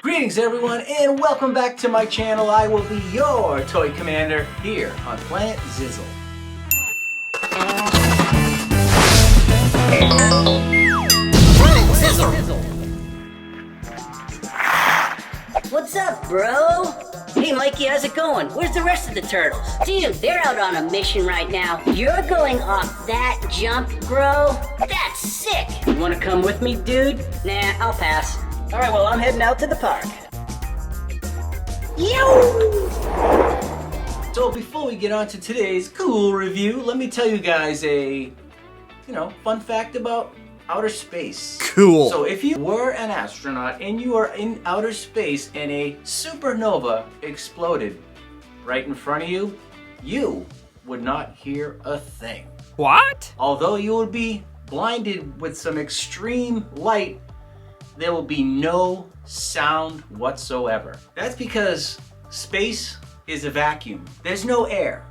Greetings everyone, and welcome back to my channel. I will be your toy commander here on Planet Zizzle. Planet Zizzle! What's up, bro? Hey, Mikey, how's it going? Where's the rest of the turtles? Dude, they're out on a mission right now. You're going off that jump, bro? That's sick! You wanna come with me, dude? Nah, I'll pass. Alright, well, I'm heading out to the park. Yo! So before we get on to today's cool review, let me tell you guys a, fun fact about outer space. Cool. So if you were an astronaut and you are in outer space and a supernova exploded right in front of you, you would not hear a thing. What? Although you would be blinded with some extreme light, there will be no sound whatsoever. That's because space is a vacuum. There's no air,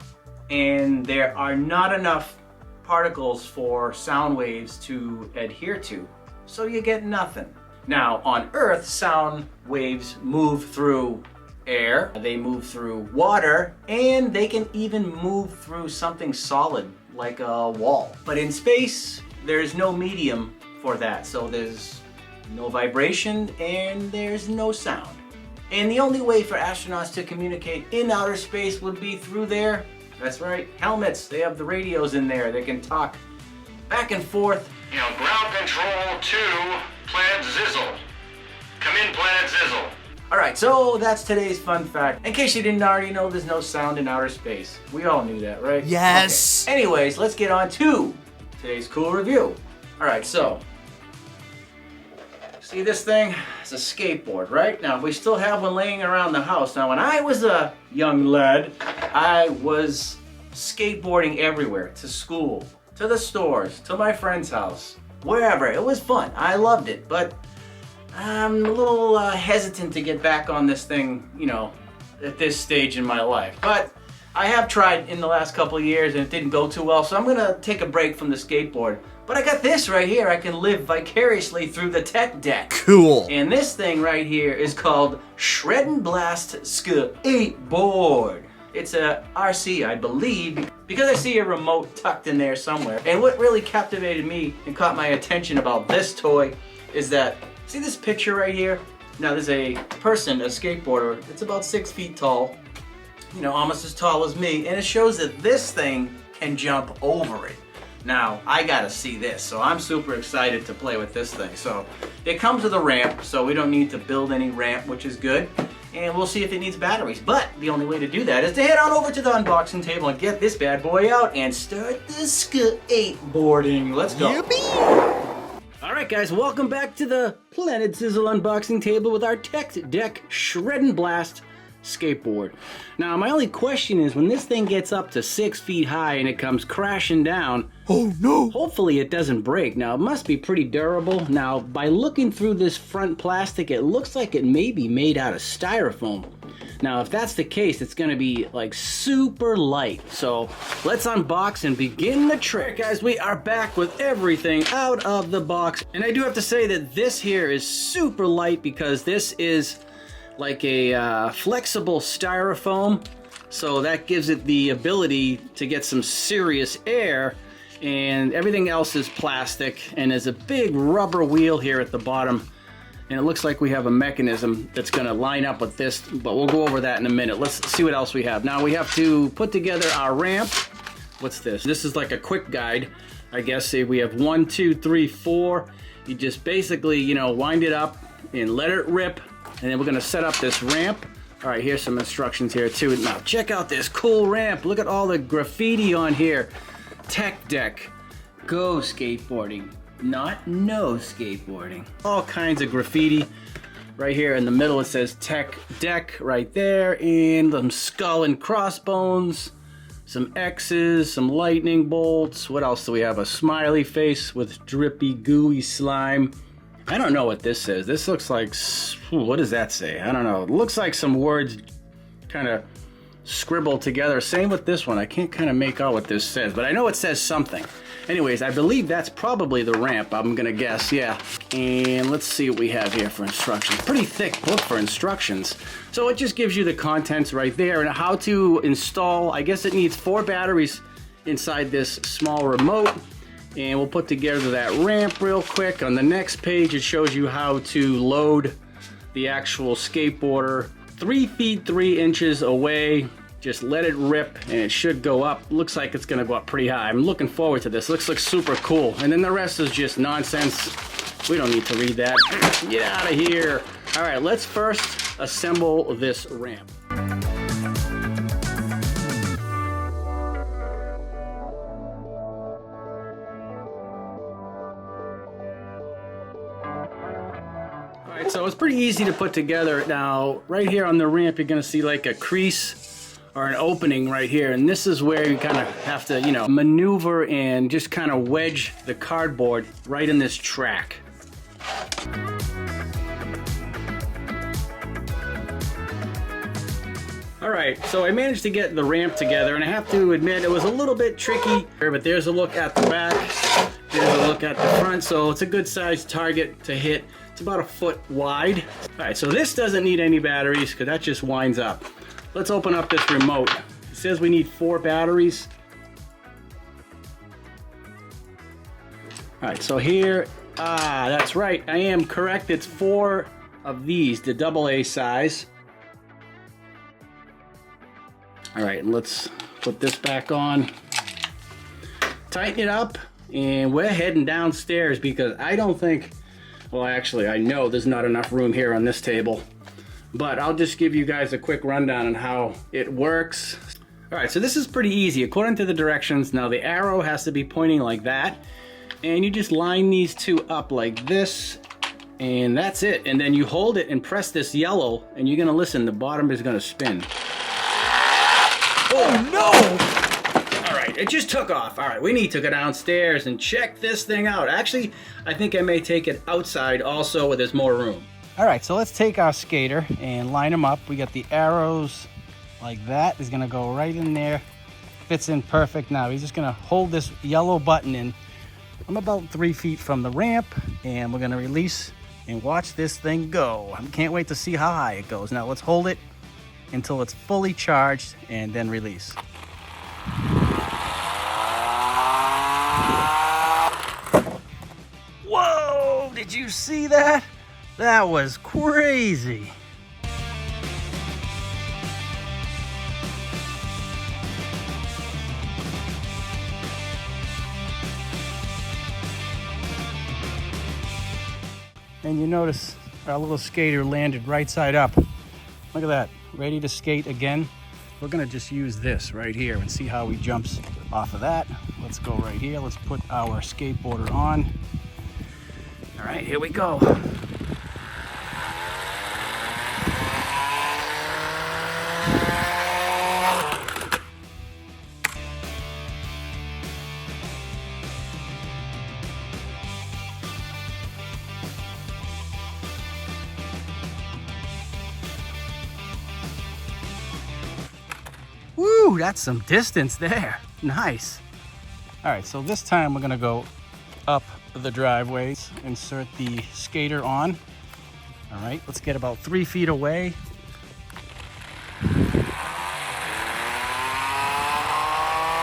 and there are not enough particles for sound waves to adhere to, so you get nothing. Now, on Earth, sound waves move through air, they move through water, and they can even move through something solid like a wall. But in space, there's no medium for that, so there's no vibration and there's no sound. And the only way for astronauts to communicate in outer space would be through their, that's right, helmets. They have the radios in there. They can talk back and forth. Ground control to Planet Zizzle. Come in, Planet Zizzle. All right, so that's today's fun fact. In case you didn't already know, there's no sound in outer space. We all knew that, right? Yes. Okay. Anyways, let's get on to today's cool review. All right, so see this thing? It's a skateboard, right? Now, we still have one laying around the house. Now, when I was a young lad, I was skateboarding everywhere, to school, to the stores, to my friend's house, wherever. It was fun. I loved it, but I'm a little hesitant to get back on this thing, at this stage in my life. But I have tried in the last couple of years and it didn't go too well, so I'm gonna take a break from the skateboard. But I got this right here. I can live vicariously through the tech deck. Cool. And this thing right here is called Shred and Blast Sk8board. It's a RC, I believe, because I see a remote tucked in there somewhere. And what really captivated me and caught my attention about this toy is that, see this picture right here? Now there's a person, a skateboarder, it's about 6 feet tall, almost as tall as me, and it shows that this thing can jump over it. Now, I gotta see this, so I'm super excited to play with this thing. So, it comes with a ramp, so we don't need to build any ramp, which is good. And we'll see if it needs batteries. But the only way to do that is to head on over to the unboxing table and get this bad boy out and start the Sk8boarding. Let's go. Yippee! Alright guys, welcome back to the Planet Zizzle unboxing table with our Tech Deck Shred and Blast skateboard. Now, my only question is, when this thing gets up to 6 feet high and it comes crashing down, oh no! Hopefully it doesn't break. Now, it must be pretty durable. Now, by looking through this front plastic, it looks like it may be made out of styrofoam. Now, if that's the case, it's gonna be like super light. So let's unbox and begin the trick. All right, guys, we are back with everything out of the box. And I do have to say that this here is super light because this is like a flexible styrofoam, so that gives it the ability to get some serious air, and everything else is plastic, and there's a big rubber wheel here at the bottom, and it looks like we have a mechanism that's going to line up with this, but we'll go over that in a minute. Let's see what else we have. Now we have to put together our ramp. What's this? This is like a quick guide, I guess. Say we have 1, 2, 3, 4. You just basically, wind it up and let it rip. And then we're gonna set up this ramp. All right, here's some instructions here too. Now check out this cool ramp. Look at all the graffiti on here. Tech Deck, go skateboarding, not no skateboarding. All kinds of graffiti. Right here in the middle it says Tech Deck right there, and some skull and crossbones, some X's, some lightning bolts. What else do we have? A smiley face with drippy gooey slime. I don't know what this says. This looks like, what does that say? I don't know. It looks like some words kind of scribbled together. Same with this one. I can't kind of make out what this says, but I know it says something. Anyways, I believe that's probably the ramp, I'm gonna guess, yeah. And let's see what we have here for instructions. Pretty thick book for instructions. So it just gives you the contents right there and how to install. I guess it needs 4 batteries inside this small remote. And we'll put together that ramp real quick. On the next page, it shows you how to load the actual skateboarder 3 feet 3 inches away. Just let it rip and it should go up. Looks like it's gonna go up pretty high. I'm looking forward to this. Looks super cool. And then the rest is just nonsense. We don't need to read that. Get out of here. All right, let's first assemble this ramp. Alright, so it's pretty easy to put together. Now, right here on the ramp, you're gonna see like a crease or an opening right here, and this is where you kind of have to, you know, maneuver and just kind of wedge the cardboard right in this track. Alright, so I managed to get the ramp together, and I have to admit it was a little bit tricky, but there's a look at the back, there's a look at the front, so it's a good sized target to hit. It's about 1 foot wide. Alright, so this doesn't need any batteries because that just winds up. Let's open up this remote. It says we need 4 batteries. Alright, so here, that's right, I am correct. It's 4 of these, the AA size. Alright, let's put this back on. Tighten it up, and we're heading downstairs because I don't think, well actually I know there's not enough room here on this table. But I'll just give you guys a quick rundown on how it works. All right, so this is pretty easy. According to the directions, now the arrow has to be pointing like that. And you just line these 2 up like this. And that's it. And then you hold it and press this yellow. And you're gonna listen, the bottom is gonna spin. Oh no! All right, it just took off. All right, we need to go downstairs and check this thing out. Actually, I think I may take it outside also where there's more room. All right, so let's take our skater and line him up. We got the arrows like that. He's gonna go right in there. Fits in perfect. Now he's just gonna hold this yellow button in. I'm about 3 feet from the ramp, and we're gonna release and watch this thing go. I can't wait to see how high it goes. Now let's hold it until it's fully charged and then release. Whoa, did you see that? That was crazy. And you notice our little skater landed right side up. Look at that, ready to skate again. We're gonna just use this right here and see how he jumps off of that. Let's go right here. Let's put our skateboarder on. All right, here we go. Woo, that's some distance there. Nice. All right, so this time we're gonna go up the driveways, insert the skater on. All right, let's get about 3 feet away.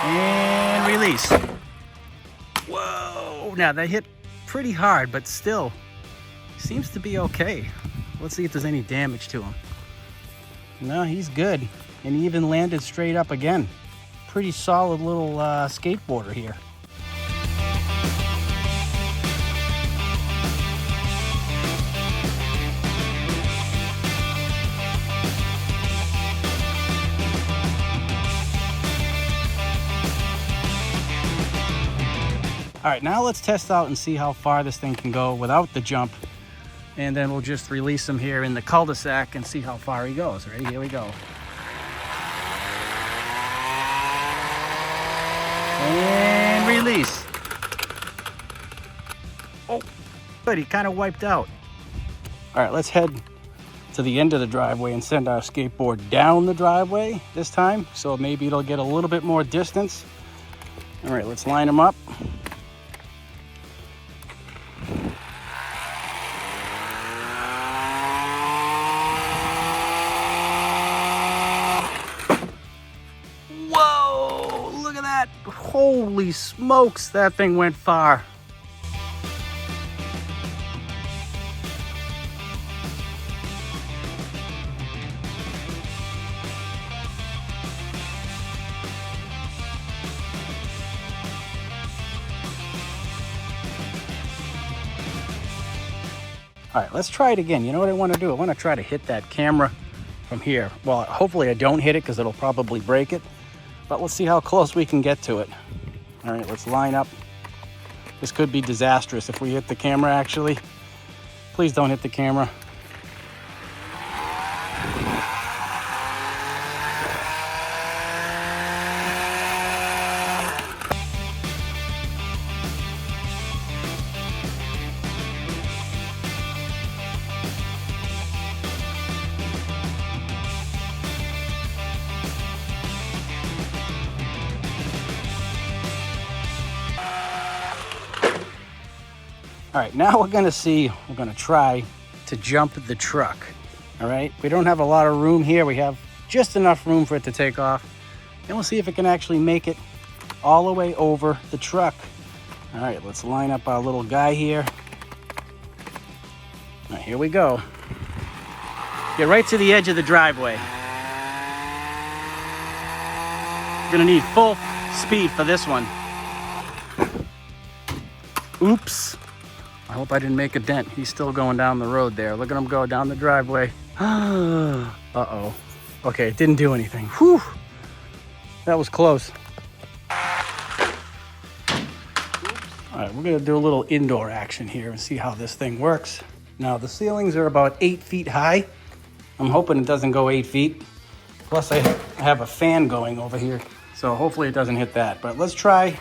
And release. Whoa, now that hit pretty hard, but still seems to be okay. Let's see if there's any damage to him. No, he's good. And he even landed straight up again. Pretty solid little skateboarder here. All right, now let's test out and see how far this thing can go without the jump. And then we'll just release him here in the cul-de-sac and see how far he goes. Ready? Here we go. And release. Oh, good, he kind of wiped out. All right, let's head to the end of the driveway and send our skateboard down the driveway this time. So maybe it'll get a little bit more distance. All right, let's line him up. Holy smokes, that thing went far. All right, let's try it again. You know what I want to do? I want to try to hit that camera from here. Well, hopefully I don't hit it because it'll probably break it, but let's see how close we can get to it. All right, let's line up. This could be disastrous if we hit the camera, actually. Please don't hit the camera. All right, now we're gonna try to jump the truck. All right, we don't have a lot of room here. We have just enough room for it to take off. And we'll see if it can actually make it all the way over the truck. All right, let's line up our little guy here. All right, here we go. Get right to the edge of the driveway. Gonna need full speed for this one. Oops. I hope I didn't make a dent. He's still going down the road there. Look at him go down the driveway. Uh-oh. Okay, it didn't do anything. Whew. That was close. All right, we're gonna do a little indoor action here and see how this thing works. Now, the ceilings are about 8 feet high. I'm hoping it doesn't go 8 feet. Plus, I have a fan going over here, so hopefully it doesn't hit that. But let's try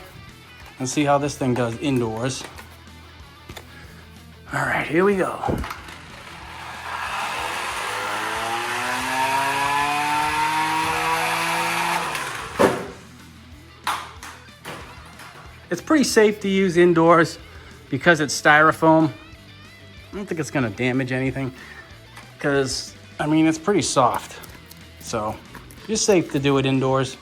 and see how this thing does indoors. All right, here we go. It's pretty safe to use indoors because it's styrofoam. I don't think it's gonna damage anything because, I mean, it's pretty soft. So, just safe to do it indoors.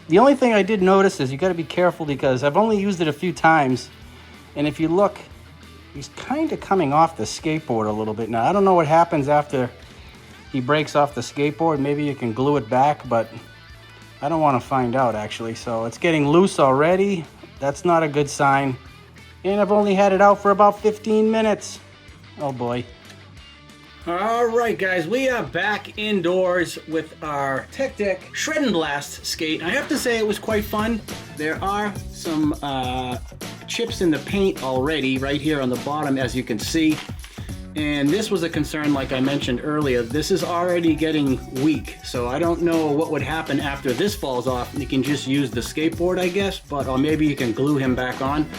The only thing I did notice is you gotta be careful because I've only used it a few times. And if you look, he's kind of coming off the skateboard a little bit. Now, I don't know what happens after he breaks off the skateboard. Maybe you can glue it back, but I don't want to find out, actually. So it's getting loose already. That's not a good sign. And I've only had it out for about 15 minutes. Oh, boy. All right, guys, we are back indoors with our Tech Deck Shred and Blast skate. I have to say it was quite fun. There are some chips in the paint already right here on the bottom, as you can see. And this was a concern, like I mentioned earlier. This is already getting weak, so I don't know what would happen after this falls off. You can just use the skateboard, I guess, but or maybe you can glue him back on.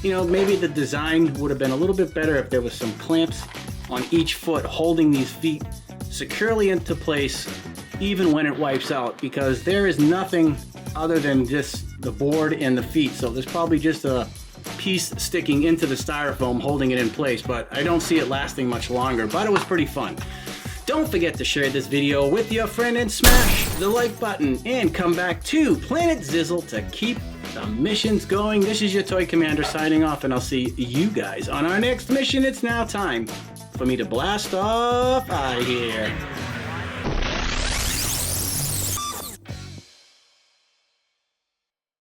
You know, maybe the design would have been a little bit better if there was some clamps on each foot holding these feet securely into place even when it wipes out, because there is nothing other than just the board and the feet. So there's probably just a piece sticking into the styrofoam holding it in place, but I don't see it lasting much longer, but it was pretty fun. Don't forget to share this video with your friend and smash the like button and come back to Planet Zizzle to keep the missions going. This is your Toy Commander signing off, and I'll see you guys on our next mission. It's now time for me to blast off out of here.